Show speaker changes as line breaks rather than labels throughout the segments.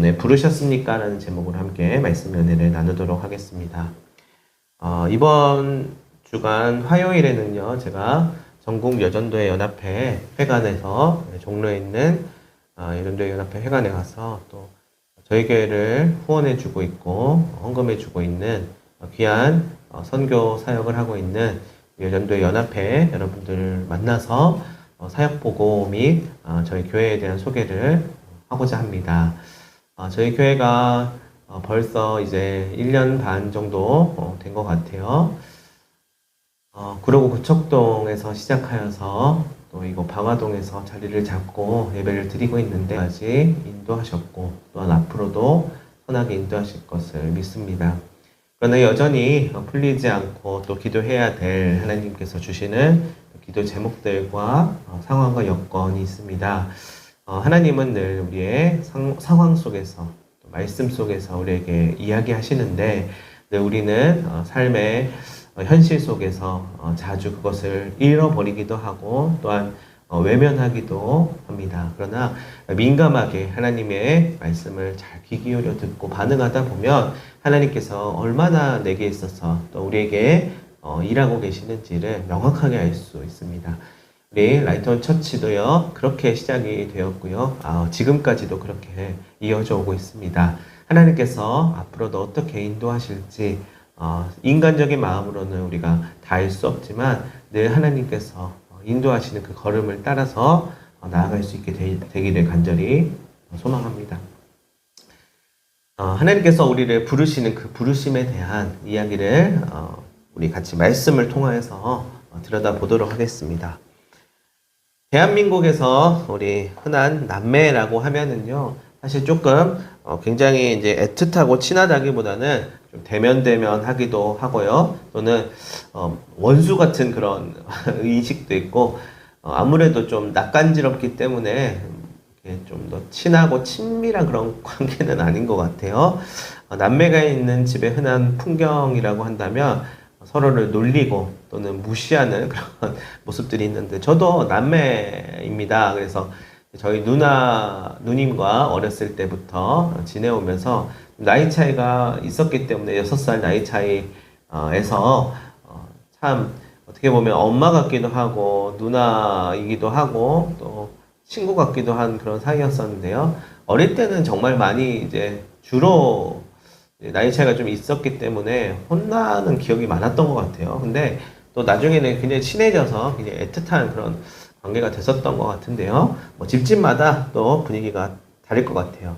네, 부르셨습니까? 라는 제목으로 함께 말씀 연회를 나누도록 하겠습니다. 이번 주간 화요일에는요, 제가 전국 여전도회 연합회 회관에서 종로에 있는 여전도회 연합회 회관에 가서 또 저희 교회를 후원해주고 있고 헌금해주고 있는 귀한 선교 사역을 하고 있는 여전도회 연합회 여러분들을 만나서 사역 보고 및 저희 교회에 대한 소개를 하고자 합니다. 저희 교회가 벌써 이제 1년 반 정도 된 것 같아요. 구로구 구척동에서 시작하여서 또 이거 방화동에서 자리를 잡고 예배를 드리고 있는데 아직 인도하셨고 또한 앞으로도 선하게 인도하실 것을 믿습니다. 그러나 여전히 풀리지 않고 또 기도해야 될 하나님께서 주시는 기도 제목들과 상황과 여건이 있습니다. 하나님은 늘 우리의 상황 속에서 또 말씀 속에서 우리에게 이야기하시는데 늘 우리는 삶의 현실 속에서 자주 그것을 잃어버리기도 하고 또한 외면하기도 합니다. 그러나 민감하게 하나님의 말씀을 잘 귀 기울여 듣고 반응하다 보면 하나님께서 얼마나 내게 있어서 또 우리에게 일하고 계시는지를 명확하게 알 수 있습니다. 우리 라이트온 처치도요, 그렇게 시작이 되었고요. 지금까지도 그렇게 이어져 오고 있습니다. 하나님께서 앞으로도 어떻게 인도하실지, 인간적인 마음으로는 우리가 다 알 수 없지만, 늘 하나님께서 인도하시는 그 걸음을 따라서 나아갈 수 있게 되기를 간절히 소망합니다. 하나님께서 우리를 부르시는 그 부르심에 대한 이야기를 우리 같이 말씀을 통하여서 들여다보도록 하겠습니다. 대한민국에서 우리 흔한 남매라고 하면은요, 사실 조금 굉장히 이제 애틋하고 친하다기보다는 좀 대면대면 하기도 하고요, 또는 원수 같은 그런 인식도 있고, 아무래도 좀 낯간지럽기 때문에 좀 더 친하고 친밀한 그런 관계는 아닌 것 같아요. 남매가 있는 집의 흔한 풍경이라고 한다면 서로를 놀리고 또는 무시하는 그런 모습들이 있는데, 저도 남매입니다. 그래서 저희 누님과 어렸을 때부터 지내오면서 나이 차이가 있었기 때문에 6살 나이 차이에서 참 어떻게 보면 엄마 같기도 하고 누나이기도 하고 또 친구 같기도 한 그런 사이였었는데요. 어릴 때는 정말 많이 이제 주로 나이 차이가 좀 있었기 때문에 혼나는 기억이 많았던 것 같아요. 근데 또 나중에는 굉장히 친해져서 굉장히 애틋한 그런 관계가 됐었던 것 같은데요. 집집마다 또 분위기가 다를 것 같아요.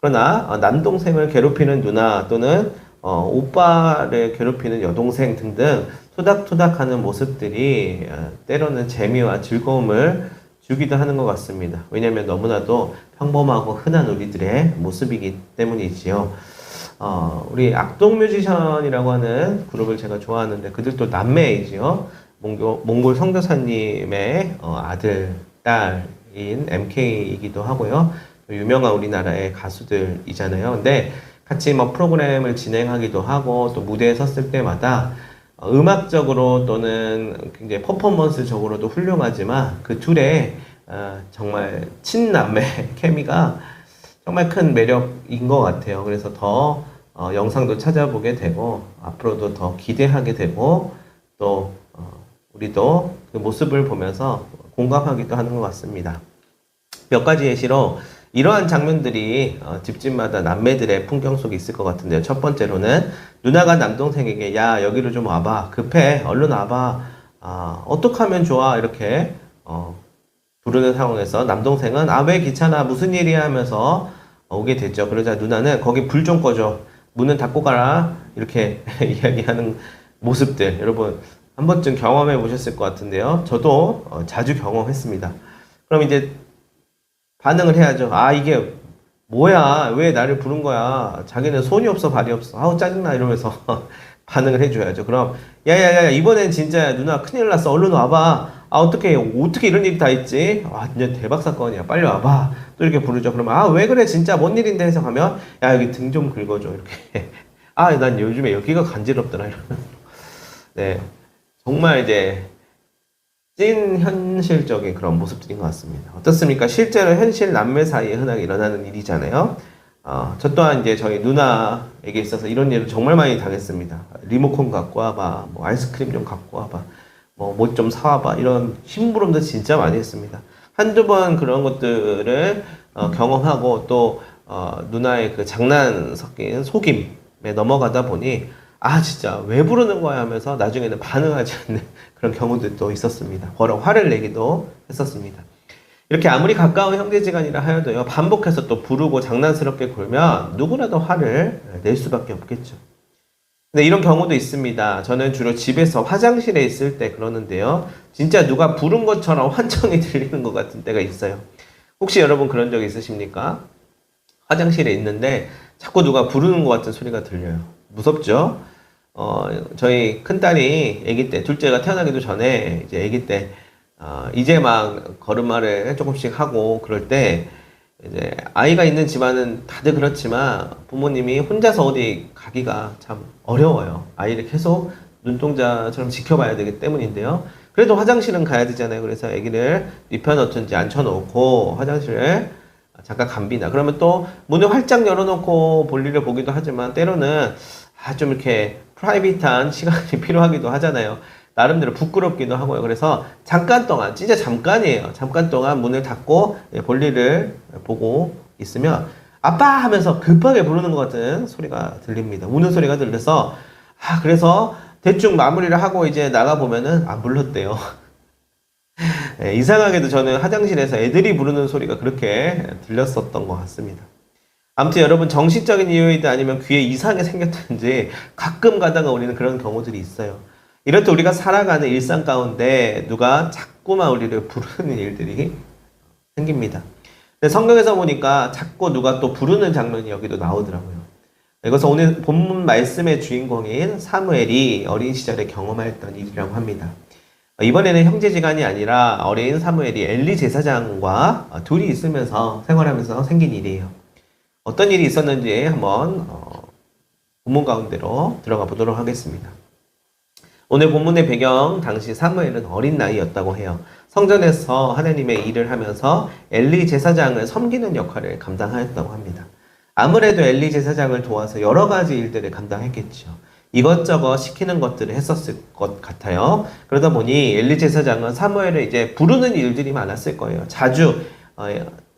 그러나 남동생을 괴롭히는 누나 또는 오빠를 괴롭히는 여동생 등등 토닥토닥하는 모습들이 때로는 재미와 즐거움을 주기도 하는 것 같습니다. 왜냐하면 너무나도 평범하고 흔한 우리들의 모습이기 때문이지요. 우리 악동뮤지션이라고 하는 그룹을 제가 좋아하는데 그들도 남매이지요. 몽골 선교사님의 아들, 딸인 MK이기도 하고요. 유명한 우리나라의 가수들이잖아요. 근데 같이 프로그램을 진행하기도 하고 또 무대에 섰을 때마다 음악적으로 또는 굉장히 퍼포먼스적으로도 훌륭하지만 그 둘의 정말 친남매 케미가 정말 큰 매력인 것 같아요. 그래서 더 영상도 찾아보게 되고 앞으로도 더 기대하게 되고 또 우리도 그 모습을 보면서 공감하기도 하는 것 같습니다. 몇 가지 예시로 이러한 장면들이 집집마다 남매들의 풍경 속에 있을 것 같은데요. 첫 번째로는 누나가 남동생에게 야 여기로 좀 와봐, 급해, 얼른 와봐, 어떻게 하면 좋아, 이렇게 부르는 상황에서 남동생은 왜 귀찮아, 무슨 일이야 하면서 오게 됐죠. 그러자 누나는 거기 불 좀 꺼줘, 문은 닫고 가라, 이렇게 이야기하는 모습들, 여러분 한 번쯤 경험해 보셨을 것 같은데요. 저도 자주 경험했습니다. 그럼 이제 반응을 해야죠. 이게 뭐야, 왜 나를 부른 거야, 자기는 손이 없어 발이 없어, 아우 짜증나, 이러면서 반응을 해줘야죠. 그럼 야야야 이번엔 진짜 누나 큰일 났어, 얼른 와봐. 어떻게 이런 일이 다 있지? 완전 대박 사건이야, 빨리 와봐. 또 이렇게 부르죠. 그러면 왜 그래 진짜 뭔 일인데 해서 가면 야 여기 등 좀 긁어줘, 이렇게. 난 요즘에 여기가 간지럽더라, 이러면. 네, 정말 이제 찐 현실적인 그런 모습들인 것 같습니다. 어떻습니까? 실제로 현실 남매 사이에 흔하게 일어나는 일이잖아요. 저 또한 이제 저희 누나에게 있어서 이런 일을 정말 많이 당했습니다. 리모컨 갖고 와봐, 뭐 아이스크림 좀 갖고 와봐, 뭐 좀 사와봐, 이런 심부름도 진짜 많이 했습니다. 한두 번 그런 것들을 경험하고 또 누나의 그 장난 섞인 속임에 넘어가다 보니 진짜 왜 부르는 거야 하면서 나중에는 반응하지 않는 그런 경우들도 있었습니다. 화를 내기도 했었습니다. 이렇게 아무리 가까운 형제지간이라 하여도요, 반복해서 또 부르고 장난스럽게 굴면 누구라도 화를 낼 수밖에 없겠죠. 근데 이런 경우도 있습니다. 저는 주로 집에서 화장실에 있을 때 그러는데요. 진짜 누가 부른 것처럼 환청이 들리는 것 같은 때가 있어요. 혹시 여러분 그런 적 있으십니까? 화장실에 있는데 자꾸 누가 부르는 것 같은 소리가 들려요. 무섭죠? 저희 큰딸이 아기 때, 둘째가 태어나기도 전에 이제 아기 때 이제 막 걸음마를 조금씩 하고 그럴 때 이제 아이가 있는 집안은 다들 그렇지만 부모님이 혼자서 어디 가기가 참 어려워요. 아이를 계속 눈동자처럼 지켜봐야 되기 때문인데요. 그래도 화장실은 가야 되잖아요. 그래서 아기를 눕혀놓든지 앉혀놓고 화장실을 잠깐 갑니다. 그러면 또 문을 활짝 열어놓고 볼일을 보기도 하지만 때로는 좀 이렇게 프라이빗한 시간이 필요하기도 하잖아요. 나름대로 부끄럽기도 하고요. 그래서 잠깐 동안, 진짜 잠깐이에요. 잠깐 동안 문을 닫고 볼일을 보고 있으면 아빠 하면서 급하게 부르는 것 같은 소리가 들립니다. 우는 소리가 들려서 그래서 대충 마무리를 하고 이제 나가보면은 안 불렀대요. 이상하게도 저는 화장실에서 애들이 부르는 소리가 그렇게 들렸었던 것 같습니다. 아무튼 여러분 정신적인 이유이든 아니면 귀에 이상이 생겼든지 가끔 가다가 우리는 그런 경우들이 있어요. 이럴 때 우리가 살아가는 일상 가운데 누가 자꾸만 우리를 부르는 일들이 생깁니다. 근데 성경에서 보니까 자꾸 누가 또 부르는 장면이 여기도 나오더라고요. 이것은 오늘 본문 말씀의 주인공인 사무엘이 어린 시절에 경험했던 일이라고 합니다. 이번에는 형제지간이 아니라 어린 사무엘이 엘리 제사장과 둘이 있으면서 생활하면서 생긴 일이에요. 어떤 일이 있었는지 한번 본문 가운데로 들어가 보도록 하겠습니다. 오늘 본문의 배경, 당시 사무엘은 어린 나이였다고 해요. 성전에서 하나님의 일을 하면서 엘리 제사장을 섬기는 역할을 감당하였다고 합니다. 아무래도 엘리 제사장을 도와서 여러 가지 일들을 감당했겠죠. 이것저것 시키는 것들을 했었을 것 같아요. 그러다 보니 엘리 제사장은 사무엘을 이제 부르는 일들이 많았을 거예요. 자주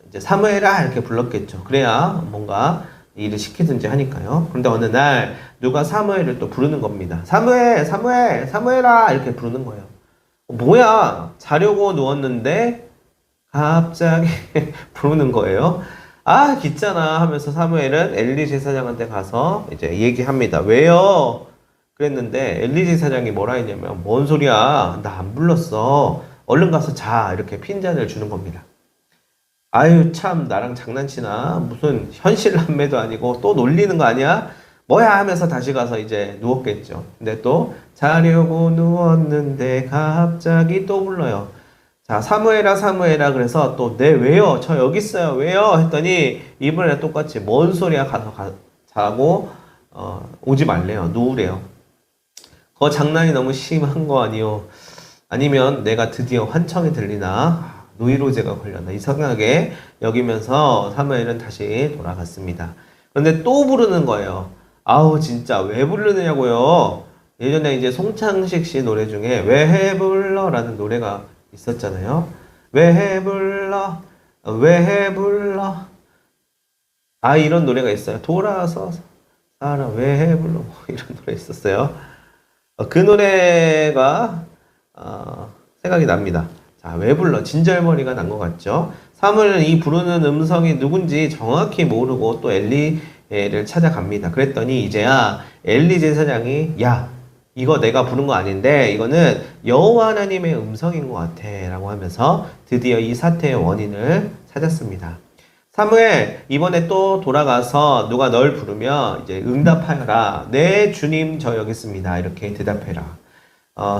이제 사무엘아 이렇게 불렀겠죠. 그래야 뭔가 일을 시키든지 하니까요. 그런데 어느 날 누가 사무엘을 또 부르는 겁니다. 사무엘, 사무엘, 사무엘아 이렇게 부르는 거예요. 뭐야? 자려고 누웠는데 갑자기 부르는 거예요. 귀찮아 하면서 사무엘은 엘리 제사장한테 가서 이제 얘기합니다. 왜요? 그랬는데 엘리 제사장이 뭐라 했냐면 뭔 소리야? 나 안 불렀어. 얼른 가서 자. 이렇게 핀잔을 주는 겁니다. 참 나랑 장난치나? 무슨 현실 남매도 아니고 또 놀리는 거 아니야? 뭐야 하면서 다시 가서 이제 누웠겠죠. 근데 또 자려고 누웠는데 갑자기 또 불러요. 자, 사무엘아 사무엘아 그래서 또 네 왜요? 저 여기 있어요. 왜요? 했더니 이번에 똑같이 뭔 소리야 가서 자고 오지 말래요. 누우래요. 그 장난이 너무 심한 거 아니요? 아니면 내가 드디어 환청이 들리나? 노이로제가 걸렸나 이상하게 여기면서 사무엘은 다시 돌아갔습니다. 그런데 또 부르는 거예요. 진짜 왜 부르느냐고요. 예전에 이제 송창식 씨 노래 중에 왜 불러라는 노래가 있었잖아요. 왜 불러 왜 불러 이런 노래가 있어요. 돌아서 살아 왜 불러 이런 노래 있었어요. 그 노래가 생각이 납니다. 왜 불러? 진절머리가 난 것 같죠? 사무엘은 이 부르는 음성이 누군지 정확히 모르고 또 엘리를 찾아갑니다. 그랬더니 이제야 엘리 제사장이 이거 내가 부른 거 아닌데 이거는 여호와 하나님의 음성인 것 같아 라고 하면서 드디어 이 사태의 원인을 찾았습니다. 사무엘 이번에 또 돌아가서 누가 널 부르면 이제 응답하여라. 네 주님 저 여기 있습니다. 이렇게 대답해라.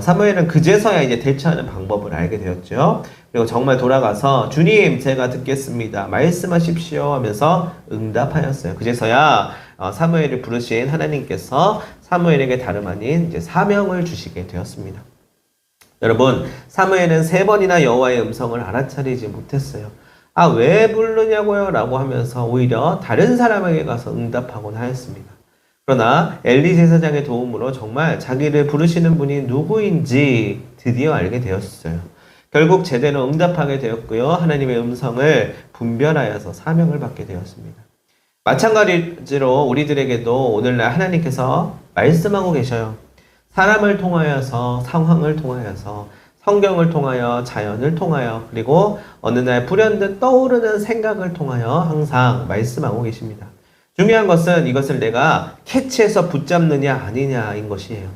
사무엘은 그제서야 이제 대처하는 방법을 알게 되었죠. 그리고 정말 돌아가서 주님 제가 듣겠습니다. 말씀하십시오 하면서 응답하였어요. 그제서야 사무엘을 부르신 하나님께서 사무엘에게 다름 아닌 이제 사명을 주시게 되었습니다. 여러분 사무엘은 3번이나 여호와의 음성을 알아차리지 못했어요. 아, 왜 부르냐고요? 라고 하면서 오히려 다른 사람에게 가서 응답하곤 하였습니다. 그러나 엘리 제사장의 도움으로 정말 자기를 부르시는 분이 누구인지 드디어 알게 되었어요. 결국 제대로 응답하게 되었고요. 하나님의 음성을 분별하여서 사명을 받게 되었습니다. 마찬가지로 우리들에게도 오늘날 하나님께서 말씀하고 계셔요. 사람을 통하여서, 상황을 통하여서, 성경을 통하여, 자연을 통하여, 그리고 어느 날 불현듯 떠오르는 생각을 통하여 항상 말씀하고 계십니다. 중요한 것은 이것을 내가 캐치해서 붙잡느냐 아니냐인 것이에요.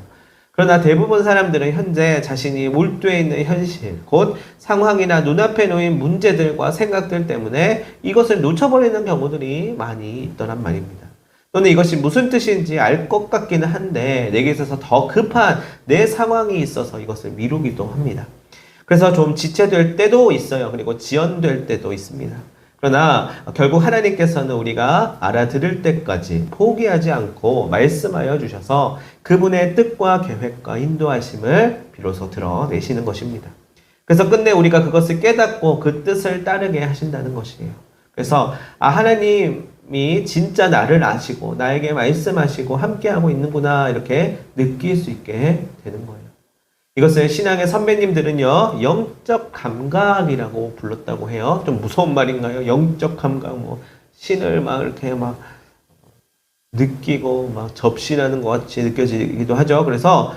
그러나 대부분 사람들은 현재 자신이 몰두해 있는 현실, 곧 상황이나 눈앞에 놓인 문제들과 생각들 때문에 이것을 놓쳐버리는 경우들이 많이 있더란 말입니다. 또는 이것이 무슨 뜻인지 알 것 같기는 한데 내게 있어서 더 급한 내 상황이 있어서 이것을 미루기도 합니다. 그래서 좀 지체될 때도 있어요. 그리고 지연될 때도 있습니다. 그러나 결국 하나님께서는 우리가 알아들을 때까지 포기하지 않고 말씀하여 주셔서 그분의 뜻과 계획과 인도하심을 비로소 드러내시는 것입니다. 그래서 끝내 우리가 그것을 깨닫고 그 뜻을 따르게 하신다는 것이에요. 그래서 하나님이 진짜 나를 아시고 나에게 말씀하시고 함께하고 있는구나 이렇게 느낄 수 있게 되는 거예요. 이것을 신앙의 선배님들은요, 영적 감각이라고 불렀다고 해요. 좀 무서운 말인가요? 영적 감각, 신을 막 이렇게 막 느끼고 막 접신하는 것 같이 느껴지기도 하죠. 그래서,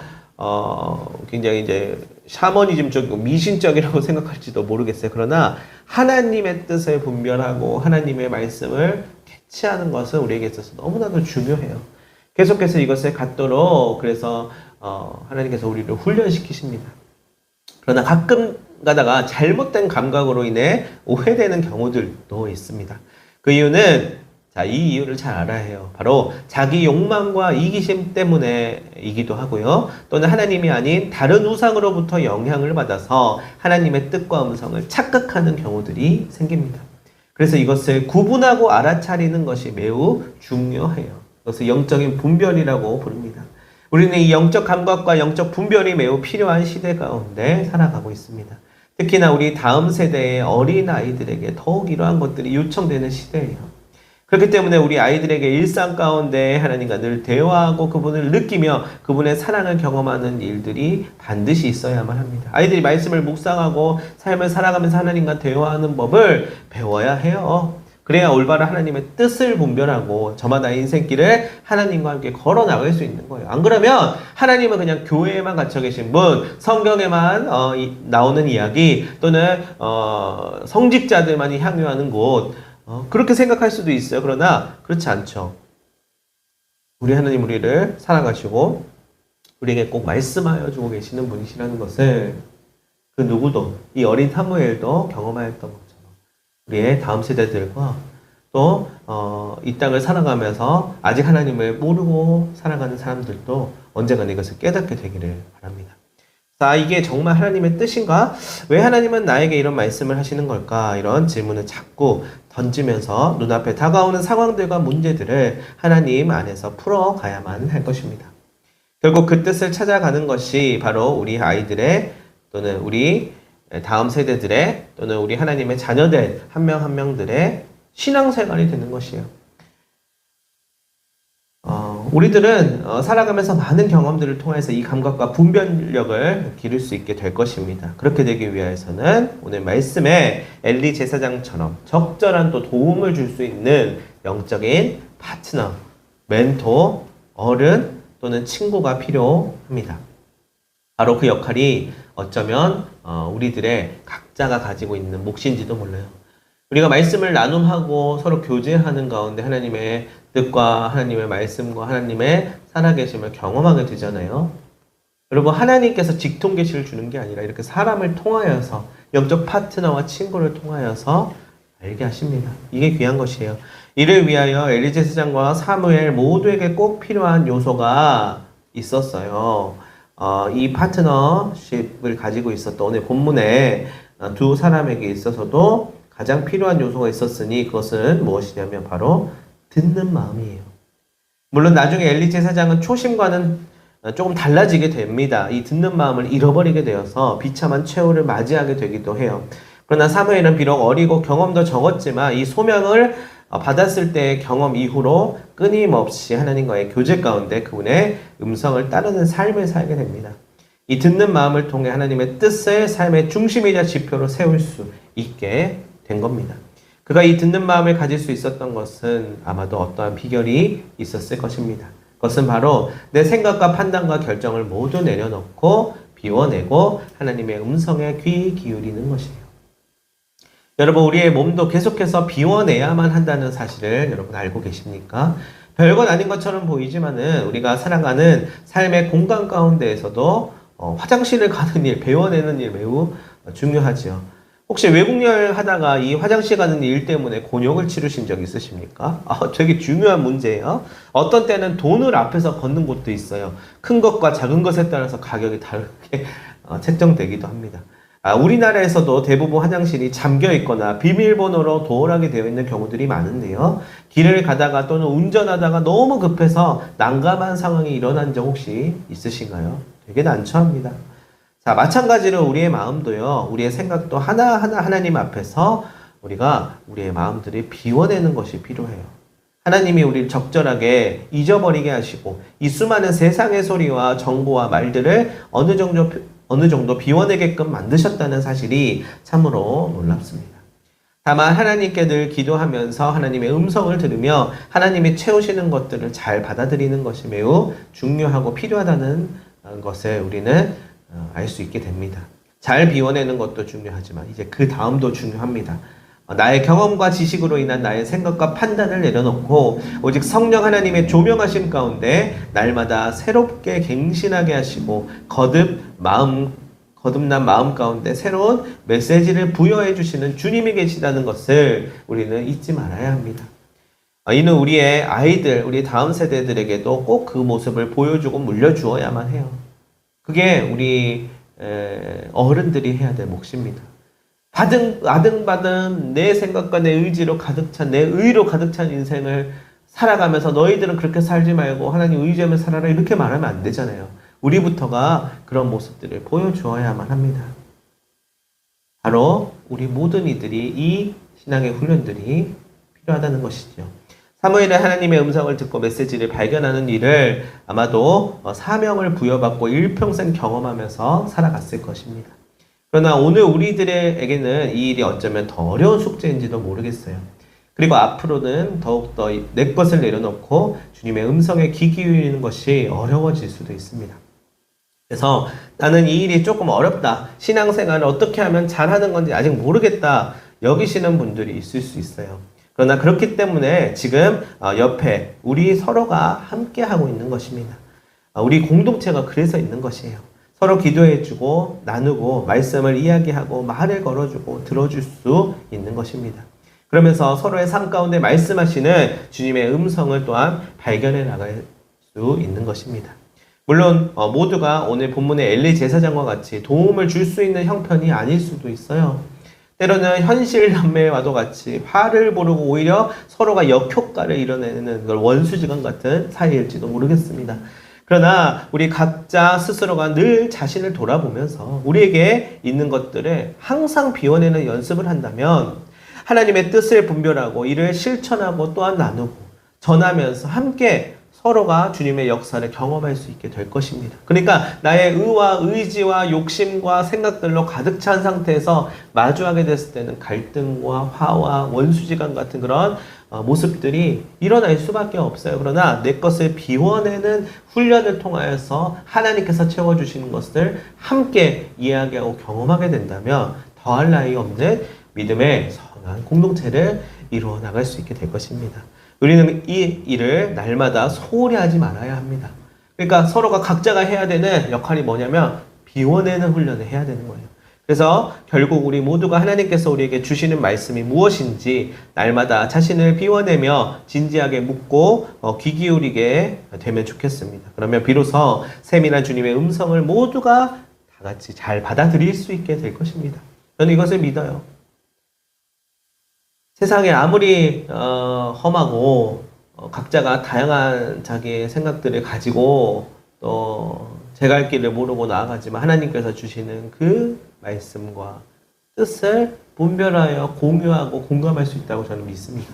굉장히 이제 샤머니즘적이고 미신적이라고 생각할지도 모르겠어요. 그러나 하나님의 뜻을 분별하고 하나님의 말씀을 캐치하는 것은 우리에게 있어서 너무나도 중요해요. 계속해서 이것을 갖도록 그래서 하나님께서 우리를 훈련시키십니다. 그러나 가끔 가다가 잘못된 감각으로 인해 오해되는 경우들도 있습니다. 그 이유는 이 이유를 잘 알아야 해요. 바로 자기 욕망과 이기심 때문에이기도 하고요. 또는 하나님이 아닌 다른 우상으로부터 영향을 받아서 하나님의 뜻과 음성을 착각하는 경우들이 생깁니다. 그래서 이것을 구분하고 알아차리는 것이 매우 중요해요. 그것을 영적인 분별이라고 부릅니다. 우리는 이 영적 감각과 영적 분별이 매우 필요한 시대 가운데 살아가고 있습니다. 특히나 우리 다음 세대의 어린 아이들에게 더욱 이러한 것들이 요청되는 시대예요. 그렇기 때문에 우리 아이들에게 일상 가운데 하나님과 늘 대화하고 그분을 느끼며 그분의 사랑을 경험하는 일들이 반드시 있어야만 합니다. 아이들이 말씀을 묵상하고 삶을 살아가면서 하나님과 대화하는 법을 배워야 해요. 그래야 올바른 하나님의 뜻을 분별하고 저마다 인생길을 하나님과 함께 걸어 나갈 수 있는 거예요. 안 그러면 하나님은 그냥 교회에만 갇혀 계신 분, 성경에만 나오는 이야기 또는 성직자들만이 향유하는 곳 그렇게 생각할 수도 있어요. 그러나 그렇지 않죠. 우리 하나님 우리를 사랑하시고 우리에게 꼭 말씀하여 주고 계시는 분이시라는 것을 그 누구도 이 어린 사무엘도 경험하였던 것처럼 우리의 다음 세대들과 또 이 땅을 살아가면서 아직 하나님을 모르고 살아가는 사람들도 언젠가 이것을 깨닫게 되기를 바랍니다. 자, 이게 정말 하나님의 뜻인가? 왜 하나님은 나에게 이런 말씀을 하시는 걸까? 이런 질문을 자꾸 던지면서 눈앞에 다가오는 상황들과 문제들을 하나님 안에서 풀어가야만 할 것입니다. 결국 그 뜻을 찾아가는 것이 바로 우리 아이들의 또는 우리 다음 세대들의 또는 우리 하나님의 자녀들 한 명 한 명들의 신앙생활이 되는 것이에요. 우리들은 살아가면서 많은 경험들을 통해서 이 감각과 분별력을 기를 수 있게 될 것입니다. 그렇게 되기 위해서는 오늘 말씀에 엘리 제사장처럼 적절한 또 도움을 줄 수 있는 영적인 파트너, 멘토, 어른 또는 친구가 필요합니다. 바로 그 역할이 어쩌면 우리들의 각자가 가지고 있는 몫인지도 몰라요. 우리가 말씀을 나눔하고 서로 교제하는 가운데 하나님의 뜻과 하나님의 말씀과 하나님의 살아계심을 경험하게 되잖아요. 여러분, 하나님께서 직통계시를 주는 게 아니라 이렇게 사람을 통하여서 영적 파트너와 친구를 통하여서 알게 하십니다. 이게 귀한 것이에요. 이를 위하여 엘리 제사장과 사무엘 모두에게 꼭 필요한 요소가 있었어요. 이 파트너십을 가지고 있었던 오늘 본문에 두 사람에게 있어서도 가장 필요한 요소가 있었으니 그것은 무엇이냐면 바로 듣는 마음이에요. 물론 나중에 엘리 제사장은 초심과는 조금 달라지게 됩니다. 이 듣는 마음을 잃어버리게 되어서 비참한 최후를 맞이하게 되기도 해요. 그러나 사무엘은 비록 어리고 경험도 적었지만 이 소명을 받았을 때의 경험 이후로 끊임없이 하나님과의 교제 가운데 그분의 음성을 따르는 삶을 살게 됩니다. 이 듣는 마음을 통해 하나님의 뜻을 삶의 중심이자 지표로 세울 수 있게 된 겁니다. 그가 이 듣는 마음을 가질 수 있었던 것은 아마도 어떠한 비결이 있었을 것입니다. 그것은 바로 내 생각과 판단과 결정을 모두 내려놓고 비워내고 하나님의 음성에 귀 기울이는 것이에요. 여러분, 우리의 몸도 계속해서 비워내야만 한다는 사실을 여러분 알고 계십니까? 별건 아닌 것처럼 보이지만은 우리가 살아가는 삶의 공간 가운데에서도 화장실을 가는 일, 배워내는 일 매우 중요하지요. 혹시 외국 여행 하다가 이 화장실 가는 일 때문에 곤욕을 치르신 적 있으십니까? 되게 중요한 문제예요. 어떤 때는 돈을 앞에서 걷는 곳도 있어요. 큰 것과 작은 것에 따라서 가격이 다르게 책정되기도 합니다. 우리나라에서도 대부분 화장실이 잠겨 있거나 비밀번호로 도어락이 되어 있는 경우들이 많은데요. 길을 가다가 또는 운전하다가 너무 급해서 난감한 상황이 일어난 적 혹시 있으신가요? 되게 난처합니다. 자, 마찬가지로 우리의 마음도요, 우리의 생각도 하나하나 하나님 앞에서 우리가 우리의 마음들을 비워내는 것이 필요해요. 하나님이 우리를 적절하게 잊어버리게 하시고 이 수많은 세상의 소리와 정보와 말들을 어느 정도 비워내게끔 만드셨다는 사실이 참으로 놀랍습니다. 다만 하나님께 늘 기도하면서 하나님의 음성을 들으며 하나님이 채우시는 것들을 잘 받아들이는 것이 매우 중요하고 필요하다는 것을 우리는 알 수 있게 됩니다. 잘 비워내는 것도 중요하지만 이제 그 다음도 중요합니다. 나의 경험과 지식으로 인한 나의 생각과 판단을 내려놓고 오직 성령 하나님의 조명하심 가운데 날마다 새롭게 갱신하게 하시고 거듭난 마음 가운데 새로운 메시지를 부여해 주시는 주님이 계시다는 것을 우리는 잊지 말아야 합니다. 이는 우리의 아이들, 우리 다음 세대들에게도 꼭 그 모습을 보여주고 물려주어야만 해요. 그게 우리 어른들이 해야 될 몫입니다. 아등바등 내 생각과 내 의지로 가득 찬, 내 의로 가득 찬 인생을 살아가면서 너희들은 그렇게 살지 말고 하나님 의지하며 살아라 이렇게 말하면 안 되잖아요. 우리부터가 그런 모습들을 보여주어야만 합니다. 바로 우리 모든 이들이 이 신앙의 훈련들이 필요하다는 것이죠. 사무엘은 하나님의 음성을 듣고 메시지를 발견하는 일을 아마도 사명을 부여받고 일평생 경험하면서 살아갔을 것입니다. 그러나 오늘 우리들에게는 이 일이 어쩌면 더 어려운 숙제인지도 모르겠어요. 그리고 앞으로는 더욱더 내 것을 내려놓고 주님의 음성에 귀 기울이는 것이 어려워질 수도 있습니다. 그래서 나는 이 일이 조금 어렵다. 신앙생활을 어떻게 하면 잘하는 건지 아직 모르겠다. 여기시는 분들이 있을 수 있어요. 그러나 그렇기 때문에 지금 옆에 우리 서로가 함께 하고 있는 것입니다. 우리 공동체가 그래서 있는 것이에요. 서로 기도해주고 나누고 말씀을 이야기하고 말을 걸어주고 들어줄 수 있는 것입니다. 그러면서 서로의 삶 가운데 말씀하시는 주님의 음성을 또한 발견해 나갈 수 있는 것입니다. 물론 모두가 오늘 본문의 엘리 제사장과 같이 도움을 줄 수 있는 형편이 아닐 수도 있어요. 때로는 현실 남매와도 같이 화를 부르고 오히려 서로가 역효과를 이뤄내는 원수지간 같은 사이일지도 모르겠습니다. 그러나 우리 각자 스스로가 늘 자신을 돌아보면서 우리에게 있는 것들을 항상 비워내는 연습을 한다면 하나님의 뜻을 분별하고 이를 실천하고 또한 나누고 전하면서 함께 서로가 주님의 역사를 경험할 수 있게 될 것입니다. 그러니까 나의 의와 의지와 욕심과 생각들로 가득 찬 상태에서 마주하게 됐을 때는 갈등과 화와 원수지간 같은 그런 모습들이 일어날 수밖에 없어요. 그러나 내 것을 비워내는 훈련을 통하여서 하나님께서 채워주시는 것을 함께 이야기하고 경험하게 된다면 더할 나위 없는 믿음의 선한 공동체를 이루어 나갈 수 있게 될 것입니다. 우리는 이 일을 날마다 소홀히 하지 말아야 합니다. 그러니까 서로가 각자가 해야 되는 역할이 뭐냐면 비워내는 훈련을 해야 되는 거예요. 그래서 결국 우리 모두가 하나님께서 우리에게 주시는 말씀이 무엇인지 날마다 자신을 비워내며 진지하게 묻고 귀 기울이게 되면 좋겠습니다. 그러면 비로소 세밀한 주님의 음성을 모두가 다 같이 잘 받아들일 수 있게 될 것입니다. 저는 이것을 믿어요. 세상에 아무리 험하고 각자가 다양한 자기의 생각들을 가지고 또 제 갈 길을 모르고 나아가지만 하나님께서 주시는 그 말씀과 뜻을 분별하여 공유하고 공감할 수 있다고 저는 믿습니다.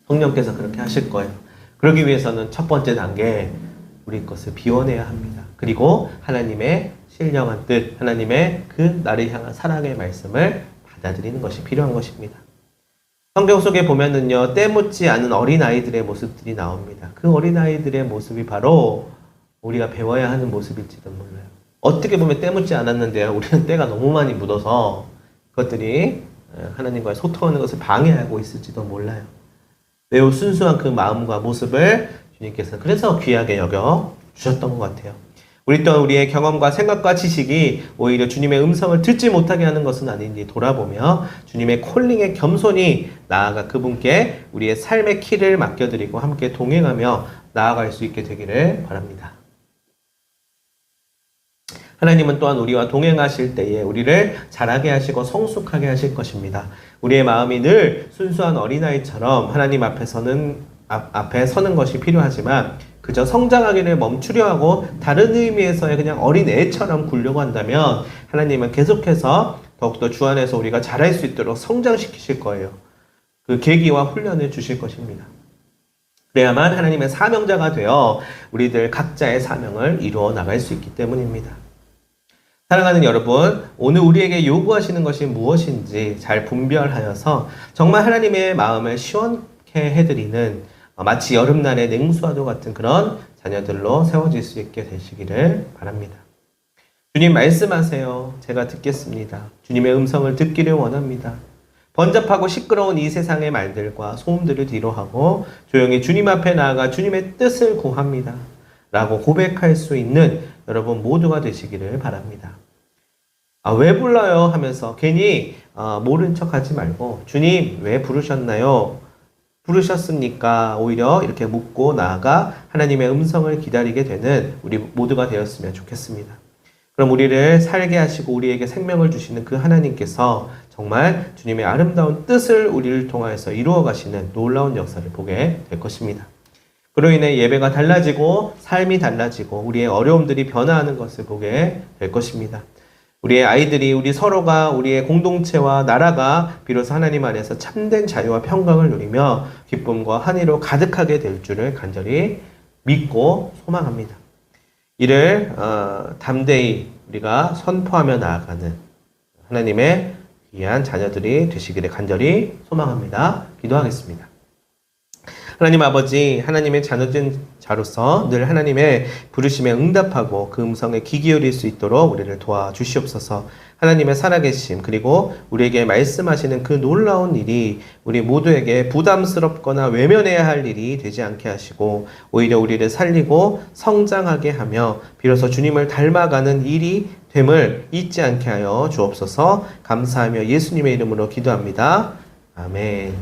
성령께서 그렇게 하실 거예요. 그러기 위해서는 첫 번째 단계, 우리 것을 비워내야 합니다. 그리고 하나님의 신령한 뜻, 하나님의 그 나를 향한 사랑의 말씀을 받아들이는 것이 필요한 것입니다. 성경 속에 보면은요, 때묻지 않은 어린아이들의 모습들이 나옵니다. 그 어린아이들의 모습이 바로 우리가 배워야 하는 모습일지도 몰라요. 어떻게 보면 때묻지 않았는데요, 우리는 때가 너무 많이 묻어서 그것들이 하나님과의 소통하는 것을 방해하고 있을지도 몰라요. 매우 순수한 그 마음과 모습을 주님께서 그래서 귀하게 여겨 주셨던 것 같아요. 우리 또한 우리의 경험과 생각과 지식이 오히려 주님의 음성을 듣지 못하게 하는 것은 아닌지 돌아보며 주님의 콜링에 겸손히 나아가 그분께 우리의 삶의 키를 맡겨드리고 함께 동행하며 나아갈 수 있게 되기를 바랍니다. 하나님은 또한 우리와 동행하실 때에 우리를 자라게 하시고 성숙하게 하실 것입니다. 우리의 마음이 늘 순수한 어린아이처럼 하나님 앞에 서는 것이 필요하지만 그저 성장하기를 멈추려 하고 다른 의미에서의 그냥 어린애처럼 굴려고 한다면 하나님은 계속해서 더욱더 주 안에서 우리가 자랄 수 있도록 성장시키실 거예요. 그 계기와 훈련을 주실 것입니다. 그래야만 하나님의 사명자가 되어 우리들 각자의 사명을 이루어 나갈 수 있기 때문입니다. 사랑하는 여러분, 오늘 우리에게 요구하시는 것이 무엇인지 잘 분별하여서 정말 하나님의 마음을 시원케 해드리는 마치 여름날의 냉수와도 같은 그런 자녀들로 세워질 수 있게 되시기를 바랍니다. 주님 말씀하세요. 제가 듣겠습니다. 주님의 음성을 듣기를 원합니다. 번잡하고 시끄러운 이 세상의 말들과 소음들을 뒤로하고 조용히 주님 앞에 나아가 주님의 뜻을 구합니다. 라고 고백할 수 있는 여러분 모두가 되시기를 바랍니다. 왜 불러요? 하면서 괜히 모른 척 하지 말고 주님 왜 부르셨나요? 부르셨습니까? 오히려 이렇게 묻고 나아가 하나님의 음성을 기다리게 되는 우리 모두가 되었으면 좋겠습니다. 그럼 우리를 살게 하시고 우리에게 생명을 주시는 그 하나님께서 정말 주님의 아름다운 뜻을 우리를 통하여서 이루어 가시는 놀라운 역사를 보게 될 것입니다. 그로 인해 예배가 달라지고 삶이 달라지고 우리의 어려움들이 변화하는 것을 보게 될 것입니다. 우리의 아이들이 우리 서로가 우리의 공동체와 나라가 비로소 하나님 안에서 참된 자유와 평강을 누리며 기쁨과 환희로 가득하게 될 줄을 간절히 믿고 소망합니다. 이를 담대히 우리가 선포하며 나아가는 하나님의 귀한 자녀들이 되시기를 간절히 소망합니다. 기도하겠습니다. 하나님 아버지, 하나님의 자녀된 자로서 늘 하나님의 부르심에 응답하고 그 음성에 귀 기울일 수 있도록 우리를 도와주시옵소서. 하나님의 살아계심 그리고 우리에게 말씀하시는 그 놀라운 일이 우리 모두에게 부담스럽거나 외면해야 할 일이 되지 않게 하시고 오히려 우리를 살리고 성장하게 하며 비로소 주님을 닮아가는 일이 됨을 잊지 않게 하여 주옵소서. 감사하며 예수님의 이름으로 기도합니다. 아멘.